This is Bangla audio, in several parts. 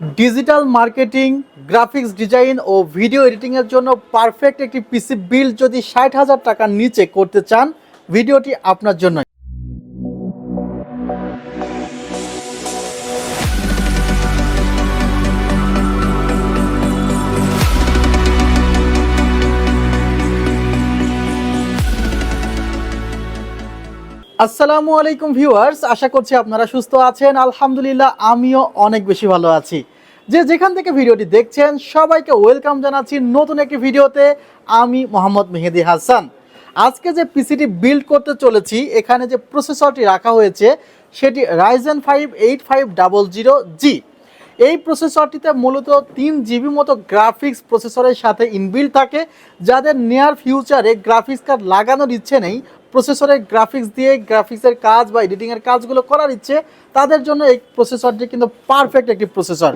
ডিজিটাল মার্কেটিং, গ্রাফিক্স ডিজাইন ও ভিডিও এডিটিংয়ের জন্য পারফেক্ট একটি পিসি বিল্ড যদি ৬০,০০০ টাকার নিচে করতে চান, ভিডিওটি আপনার জন্য। আসসালামু আলাইকুম ভিউয়ার্স, আশা করছি আপনারা সুস্থ আছেন। আলহামদুলিল্লাহ, আমিও অনেক বেশি ভালো আছি। যেখান থেকে ভিডিওটি দেখছেন সবাইকে ওয়েলকাম জানাচ্ছি নতুন একটি ভিডিওতে। আমি মোহাম্মদ মেহেদি হাসান। আজকে যে পিসিটি বিল্ড করতে চলেছি, এখানে যে প্রসেসরটি রাখা হয়েছে সেটি Ryzen 5 8500G। এই প্রসেসরটিতে মূলত 3 GB মতো গ্রাফিক্স প্রসেসরের সাথে ইনবিল্ড থাকে। যাদের নিয়ার ফিউচারে গ্রাফিক্স কার্ড লাগানোর ইচ্ছে নেই, প্রসেসরের গ্রাফিক্স দিয়ে গ্রাফিক্সের কাজ বা এডিটিংয়ের কাজগুলো করার ইচ্ছে, তাদের জন্য এই প্রসেসরটি কিন্তু পারফেক্ট একটি প্রসেসর।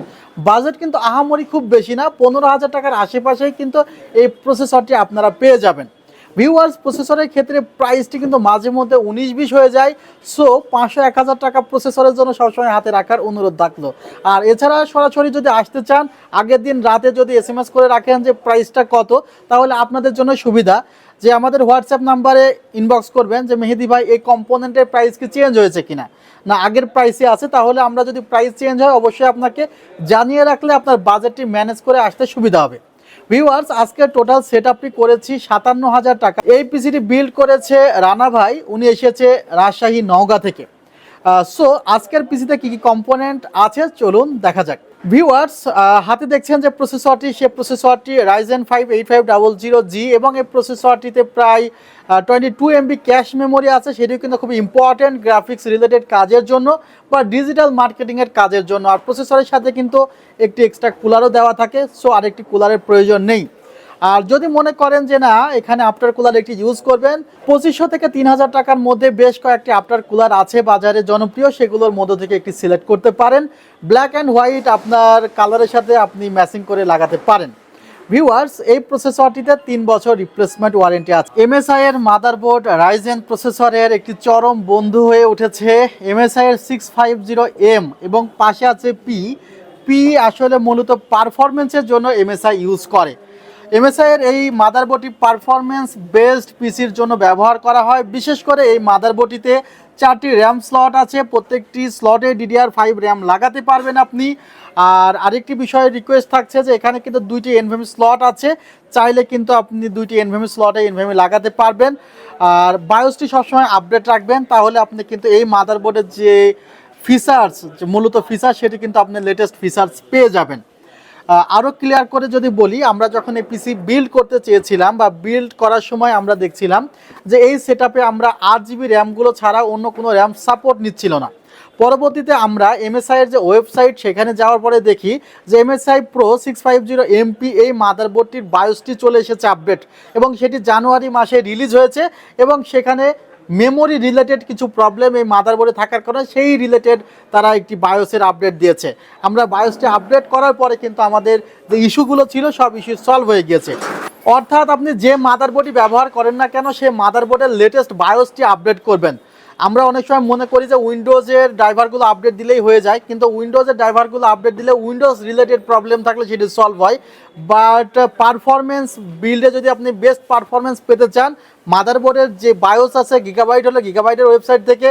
বাজেট কিন্তু আহামরি খুব বেশি না, 15,000 টাকার আশেপাশেই কিন্তু এই প্রসেসরটি আপনারা পেয়ে যাবেন। ভিউয়ার্স, প্রসেসরের ক্ষেত্রে প্রাইসটি কিন্তু মাঝে মধ্যে 19-20 হয়ে যায়। সো 500-1000 টাকা প্রসেসরের জন্য সবসময় হাতে রাখার অনুরোধ থাকলো। আর এছাড়া সরাসরি যদি আসতে চান, আগের দিন রাতে যদি SMS করে রাখেন যে প্রাইসটা কত, তাহলে আপনাদের জন্য সুবিধা যে আমাদের হোয়াটসঅ্যাপ নাম্বারে ইনবক্স করবেন যে মেহেদি ভাই, এই কম্পোনেন্টের প্রাইস কি চেঞ্জ হয়েছে কিনা, না আগের প্রাইসে আছে। তাহলে আমরা যদি প্রাইস চেঞ্জ হয়, অবশ্যই আপনাকে জানিয়ে রাখলে আপনার বাজেটটি ম্যানেজ করে আসতে সুবিধা হবে। ভিউয়ার্স, আজকে টোটাল সেটআপটি করেছি 57,000 টাকা। এই পিসিটি বিল্ড করেছে রানা ভাই, উনি এসেছে রাজশাহী নওগাঁ থেকে। সো আজকের পিসিতে কি কি কম্পোনেন্ট আছে চলুন দেখা যাক। ভিউয়ার্স, হাতে দেখছেন যে প্রসেসরটি, সে প্রসেসরটি Ryzen 5 8500G এবং এই প্রসেসরটিতে প্রায় 22 MB ক্যাশ মেমোরি আছে। সেটিও কিন্তু খুব ইম্পর্টেন্ট গ্রাফিক্স রিলেটেড কাজের জন্য বা ডিজিটাল মার্কেটিংয়ের কাজের জন্য। আর প্রসেসরের সাথে কিন্তু একটি এক্সট্রা কুলারও দেওয়া থাকে, সো আরেকটি কুলারের প্রয়োজন নেই। আর যদি মনে করেন যে না, এখানে আফটার কুলার একটি ইউজ করবেন, 2500 থেকে 3000 টাকার মধ্যে বেশ কয়েকটি আফটার কুলার আছে বাজারে জনপ্রিয়, সেগুলোর মধ্যে থেকে একটি সিলেক্ট করতে পারেন। ব্ল্যাক অ্যান্ড হোয়াইট আপনার কালারের সাথে আপনি ম্যাচিং করে লাগাতে পারেন। ভিউয়ার্স, এই প্রসেসরটিতে 3 বছর রিপ্লেসমেন্ট ওয়ারেন্টি আছে। MSI এর মাদারবোর্ড রাইজেন প্রসেসরের একটি চরম বন্ধু হয়ে উঠেছে MSI এর 650M এবং পাশে আছে পি আসলে মূলত পারফরমেন্সের জন্য MSI ইউজ করে। MSI এর এই মাদারবোর্ডটি পারফরমেন্স বেসড পিসির জন্য ব্যবহার করা হয়। বিশেষ করে এই মাদারবোর্ডটিতে 4টি র্যাম স্লট আছে, প্রত্যেকটি স্লটে DDR5 র্যাম লাগাতে পারবেন আপনি। আর আরেকটি বিষয়ে রিকোয়েস্ট থাকছে যে এখানে কিন্তু 2টি NVMe স্লট আছে, চাইলে কিন্তু আপনি 2টি NVMe স্লটে NVMe লাগাতে পারবেন। আর বায়োসটি সবসময় আপডেট রাখবেন, তাহলে আপনি কিন্তু এই মাদারবোর্ডের যে ফিচার্স, যে মূলত ফিচার্স, সেটি কিন্তু আপনি লেটেস্ট ফিচার্স পেয়ে যাবেন। আরও ক্লিয়ার করে যদি বলি, আমরা যখন এই পিসি বিল্ড করতে চেয়েছিলাম বা বিল্ড করার সময় আমরা দেখছিলাম যে এই সেটআপে আমরা 8GB র্যামগুলো ছাড়া অন্য কোনো র্যাম সাপোর্ট নিচ্ছিল না। পরবর্তীতে আমরা MSI এর যে ওয়েবসাইট, সেখানে যাওয়ার পরে দেখি যে MSI Pro 650MP এই মাদারবোর্ডটির বায়োসটি চলে এসেছে আপডেট, এবং সেটি জানুয়ারি মাসে রিলিজ হয়েছে। এবং সেখানে মেমোরি রিলেটেড কিছু প্রবলেম এই মাদারবোর্ডে থাকার কারণে সেই রিলেটেড তারা একটি বায়োসের আপডেট দিয়েছে। আমরা বায়োসটি আপডেট করার পরে কিন্তু আমাদের যে ইস্যুগুলো ছিল সব ইস্যু সলভ হয়ে গিয়েছে। অর্থাৎ আপনি যে মাদারবোর্ডই ব্যবহার করেন না কেন, সেই মাদারবোর্ডের লেটেস্ট বায়োসটি আপডেট করবেন। আমরা অনেক সময় মনে করি যে উইন্ডোজের ড্রাইভারগুলো আপডেট দিলেই হয়ে যায়, কিন্তু উইন্ডোজের ড্রাইভারগুলো আপডেট দিলে উইন্ডোজ রিলেটেড প্রবলেম থাকলে সেটি সলভ হয়। বাট পারফরমেন্স বিল্ডে যদি আপনি বেস্ট পারফরমেন্স পেতে চান, মাদারবোর্ডের যে বায়োস আছে, গিগাবাইট হলে গিগাবাইটের ওয়েবসাইট থেকে,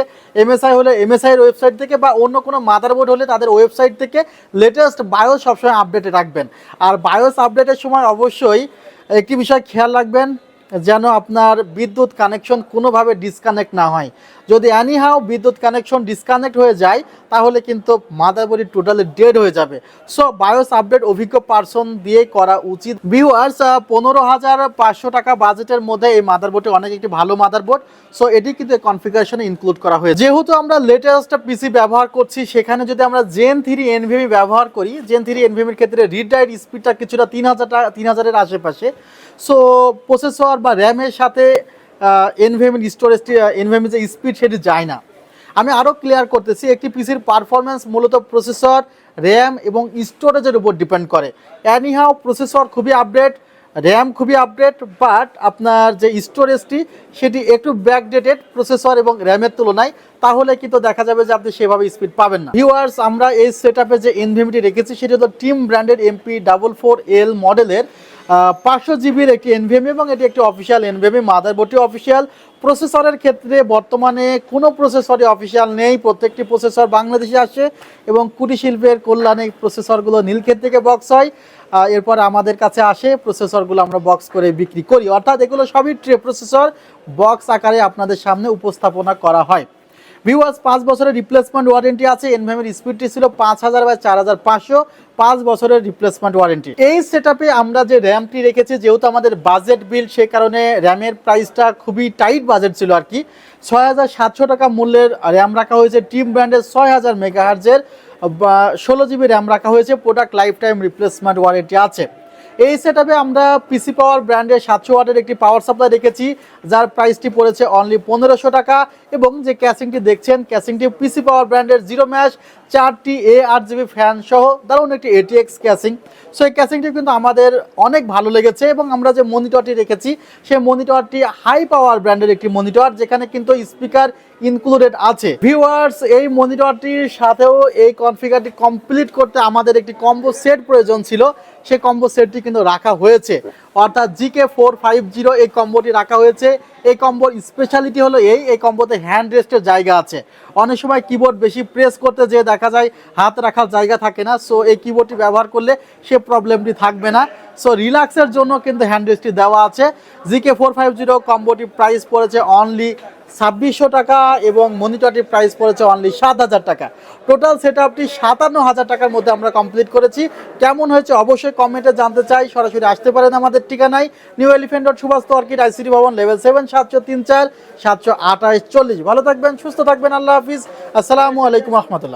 MSI হলে MSI এর ওয়েবসাইট থেকে, বা অন্য কোনো মাদারবোর্ড হলে তাদের ওয়েবসাইট থেকে লেটেস্ট বায়োস সবসময় আপডেটে রাখবেন। আর বায়োস আপডেটের সময় অবশ্যই একটি বিষয় খেয়াল রাখবেন, যেন আপনার বিদ্যুৎ কানেকশন কোনোভাবে ডিসকানেক্ট না হয়। যদি এনিহাও বিদ্যুৎ কানেকশন ডিসকানেক্ট হয়ে যায়, তাহলে কিন্তু মাদারবোর্ডটি টোটালি ডেড হয়ে যাবে। সো বায়োস আপডেট অভিজ্ঞ পার্সন দিয়েই করা উচিত। ভিউয়ার্স, 15,500 টাকা বাজেটের মধ্যে এই মাদারবোর্ডটি অনেক একটি ভালো মাদারবোর্ড। সো এটি কিন্তু কনফিগারেশনে ইনক্লুড করা হয়েছে। যেহেতু আমরা লেটেস্ট পিসি ব্যবহার করছি, সেখানে যদি আমরা Gen 3 NVMe ব্যবহার করি, Gen 3 NVMeর ক্ষেত্রে রিড রাইট স্পিডটা কিছুটা 3000-এর আশেপাশে। সো প্রসেসর বা র্যামের সাথে NVMe স্টোরেজটি, NVMe যে স্পিড, সেটি যায় না। আমি আরও ক্লিয়ার করতেছি, একটি পিসির পারফরমেন্স মূলত প্রসেসর, র্যাম এবং স্টোরেজের উপর ডিপেন্ড করে। এনিহাও প্রসেসর খুবই আপডেট, র্যাম খুবই আপডেট, বাট আপনার যে স্টোরেজটি সেটি একটু ব্যাকডেটেড প্রসেসর এবং র্যামের তুলনায়, তাহলে কিন্তু দেখা যাবে যে আপনি সেভাবে স্পিড পাবেন না। ভিউয়ার্স, আমরা এই সেটআপে যে এনভিএমটি রেখেছি সেটি হলো টিম ব্র্যান্ডেড MP44L মডেলের 500 জিবির একটি এনভিএমই এবং এটি একটি অফিসিয়াল এনভিএমই। মাদারবোর্ডটি অফিসিয়াল। প্রসেসরের ক্ষেত্রে বর্তমানে কোনো প্রসেসরই অফিসিয়াল নেই, প্রত্যেকটি প্রসেসর বাংলাদেশে আসে এবং কুটির শিল্পের কল্যাণে প্রসেসরগুলো নীলক্ষেত থেকে বক্স হয়, এরপর আমাদের কাছে আসে, প্রসেসরগুলো আমরা বক্স করে বিক্রি করি। অর্থাৎ এগুলো সবই ট্রে প্রসেসর, বক্স আকারে আপনাদের সামনে উপস্থাপনা করা হয়। ভিউয়ার্স, 5 বছরের রিপ্লেসমেন্ট ওয়ারেন্টি আছে। এনভিএমের স্পিডটি ছিল 5000/4500, 5 বছরের রিপ্লেসমেন্ট ওয়ারেন্টি। এই সেটআপে আমরা যে র্যামটি রেখেছি, যেহেতু আমাদের বাজেট বিল, সে কারণে র্যামের প্রাইসটা খুবই টাইট বাজেট ছিল আর কি। 6700 টাকা মূল্যের র্যাম রাখা হয়েছে। টিম ব্র্যান্ডের 6000 মেগাহার্জের 16 জিবি র্যাম রাখা হয়েছে। Product life time replacement warranty আছে। এই সেটআপে আমরা পিসি পাওয়ার ব্র্যান্ডের 700 ওয়াটের একটি পাওয়ার সাপ্লাই রেখেছি, যার প্রাইসটি পড়েছে অনলি 1500 টাকা। এবং যে ক্যাসিংটি দেখছেন, ক্যাসিংটি পিসি পাওয়ার ব্র্যান্ডের 0 ম্যাশ 4টি A8GB ফ্যান সহ দারুণ একটি ATX ক্যাসিং। সো এই ক্যাসিংটি কিন্তু আমাদের অনেক ভালো লেগেছে। এবং আমরা যে মনিটরটি রেখেছি, সেই মনিটরটি হাই পাওয়ার ব্র্যান্ডের একটি মনিটর, যেখানে কিন্তু স্পিকার ইনক্লুডেড আছে। ভিউয়ার্স, এই মনিটরটির সাথেও এই কনফিগারটি কমপ্লিট করতে আমাদের একটি কম্বো সেট প্রয়োজন ছিল, সেই কম্বো সেটটি কিন্তু রাখা হয়েছে। অর্থাৎ GK450 এই কম্বোটি রাখা হয়েছে। এই কম্বোর স্পেশালিটি হলো এই কম্বোতে হ্যান্ড রেস্টের জায়গা আছে। অনেক সময় কিবোর্ড বেশি প্রেস করতে যেয়ে দেখা যায় হাত রাখার জায়গা থাকে না। সো এই কিবোর্ডটি ব্যবহার করলে সে প্রবলেমটি থাকবে না। সো রিল্যাক্সের জন্য কিন্তু হ্যান্ড রেস্টটি দেওয়া আছে। GK450 কম্বোটির প্রাইস পড়েছে অনলি 2600 টাকা এবং মনিটরটির প্রাইস পড়েছে অনলি 7000 টাকা। টোটাল সেটআপটি 57000 টাকার মধ্যে আমরা কমপ্লিট করেছি। কেমন হয়েছে অবশ্যই কমেন্টে জানতে চাই। সরাসরি আসতে পারেন আমাদের ঠিকানায়, New Elephant Road, Subhash orchid, ICT ভবন, লেভেল 7, 734 728 40। ভালো থাকবেন, সুস্থ থাকবেন। আল্লাহ হাফিজ। আসসালামু আলাইকুম রহমতুল্লাহ।